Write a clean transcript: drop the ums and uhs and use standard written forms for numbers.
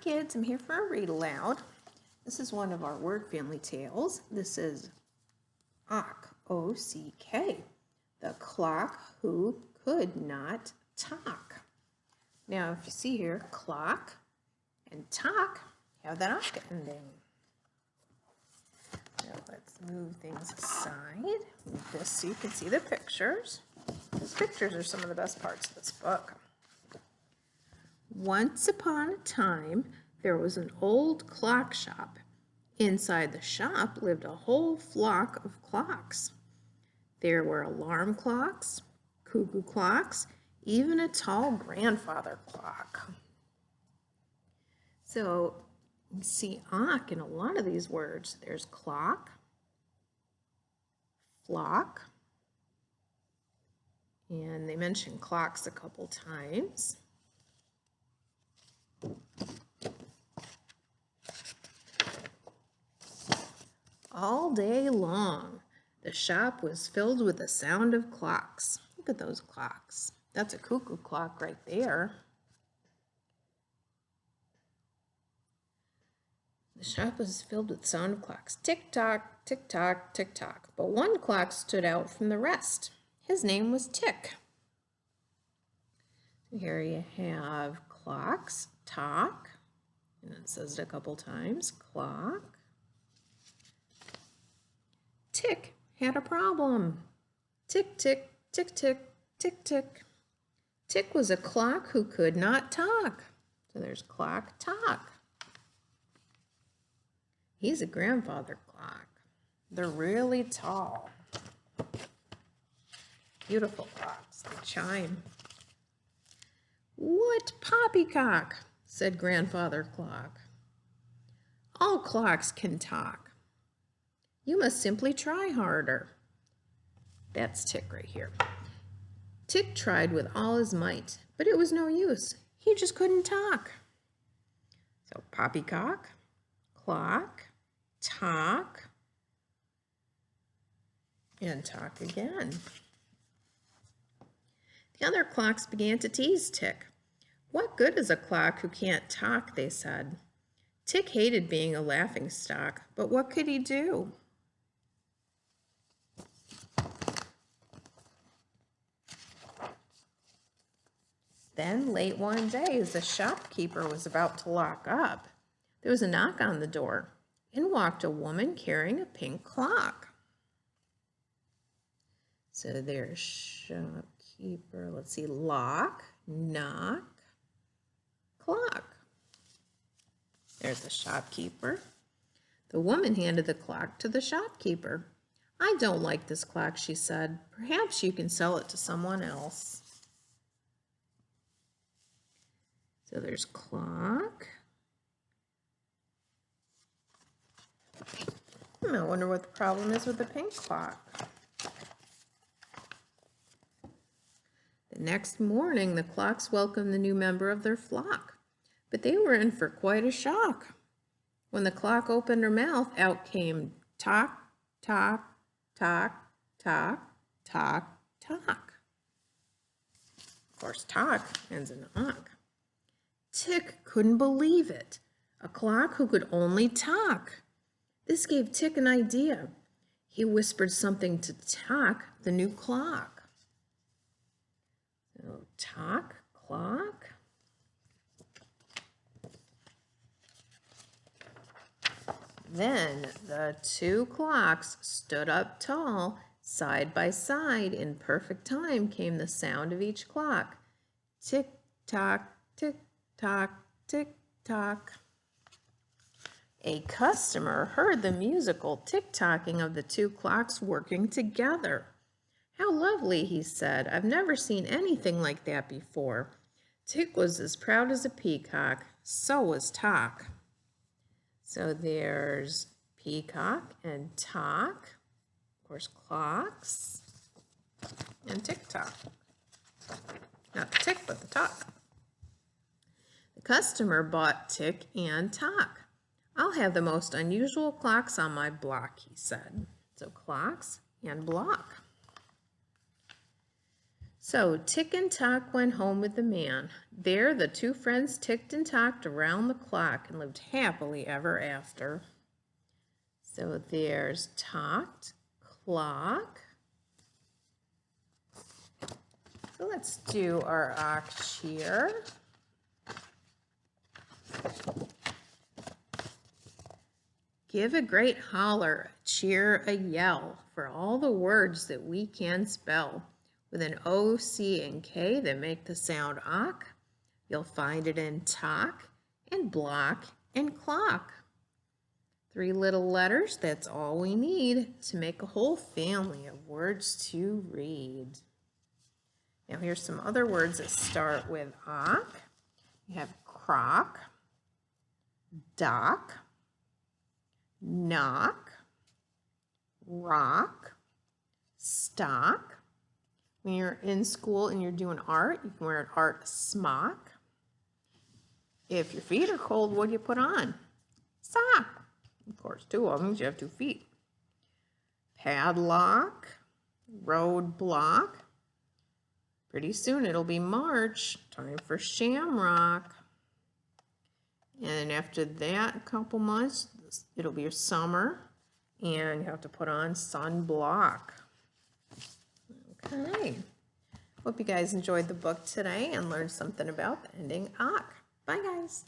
kids, I'm here for a read aloud. This is one of our word family tales. This is Ock, O-C-K, the clock who could not talk. Now, if you see here, clock and talk have that ock ending. Now let's move things aside. Move this so you can see the pictures. These pictures are some of the best parts of this book. Once upon a time, there was an old clock shop. Inside the shop lived a whole flock of clocks. There were alarm clocks, cuckoo clocks, even a tall grandfather clock. So you see ock in a lot of these words. There's clock, flock, and they mention clocks a couple times. All day long, the shop was filled with the sound of clocks. Look at those clocks. That's a cuckoo clock right there. The shop was filled with the sound of clocks. Tick-tock, tick-tock, tick-tock. But one clock stood out from the rest. His name was Tick. So here you have clocks, tock, and it says it a couple times, clock. Tick had a problem. Tick, tick, tick, tick, tick, tick. Tick was a clock who could not talk. So there's clock, tock. He's a grandfather clock. They're really tall. Beautiful clocks. They chime. What poppycock, said grandfather clock. All clocks can talk. You must simply try harder. That's Tick right here. Tick tried with all his might, but it was no use. He just couldn't talk. So poppycock, clock, talk, and talk again. The other clocks began to tease Tick. What good is a clock who can't talk, they said. Tick hated being a laughingstock, but what could he do? Then, late one day, as the shopkeeper was about to lock up, there was a knock on the door. In walked a woman carrying a pink clock. So there's shopkeeper, let's see, lock, knock, clock. There's the shopkeeper. The woman handed the clock to the shopkeeper. I don't like this clock, she said. Perhaps you can sell it to someone else. So there's clock. I wonder what the problem is with the pink clock. The next morning, the clocks welcomed the new member of their flock, but they were in for quite a shock. When the clock opened her mouth, out came tock, tock, tock, tock, tock, tock. Of course, tock ends in ock. Tick couldn't believe it. A clock who could only talk. This gave Tick an idea. He whispered something to Tock, the new clock. So, Tock, clock. Then the two clocks stood up tall, side by side. In perfect time came the sound of each clock. Tick, tock, tick, tock, tick, tock. A customer heard the musical tick-tocking of the two clocks working together. How lovely, he said. I've never seen anything like that before. Tick was as proud as a peacock. So was Tock. So there's peacock and Tock. Of course, clocks and tick-tock. Not the tick, but the tock. The customer bought Tick and Tock. I'll have the most unusual clocks on my block, he said. So clocks and block. So Tick and Tock went home with the man. There the two friends ticked and tocked around the clock and lived happily ever after. So there's tocked, clock. So let's do our ox cheer. Give a great holler, cheer a yell for all the words that we can spell. With an O, C, and K that make the sound ock. You'll find it in tock and block and clock. 3 little letters, that's all we need to make a whole family of words to read. Now here's some other words that start with ock. You have crock, dock, knock, rock, stock. When you're in school and you're doing art, you can wear an art smock. If your feet are cold, what do you put on? Sock. Of course, 2 of them, you have 2 feet. Padlock, roadblock. Pretty soon it'll be March, time for shamrock. And after that, a couple months, it'll be your summer, and you have to put on sunblock. Okay. Hope you guys enjoyed the book today and learned something about the ending ock. Bye, guys.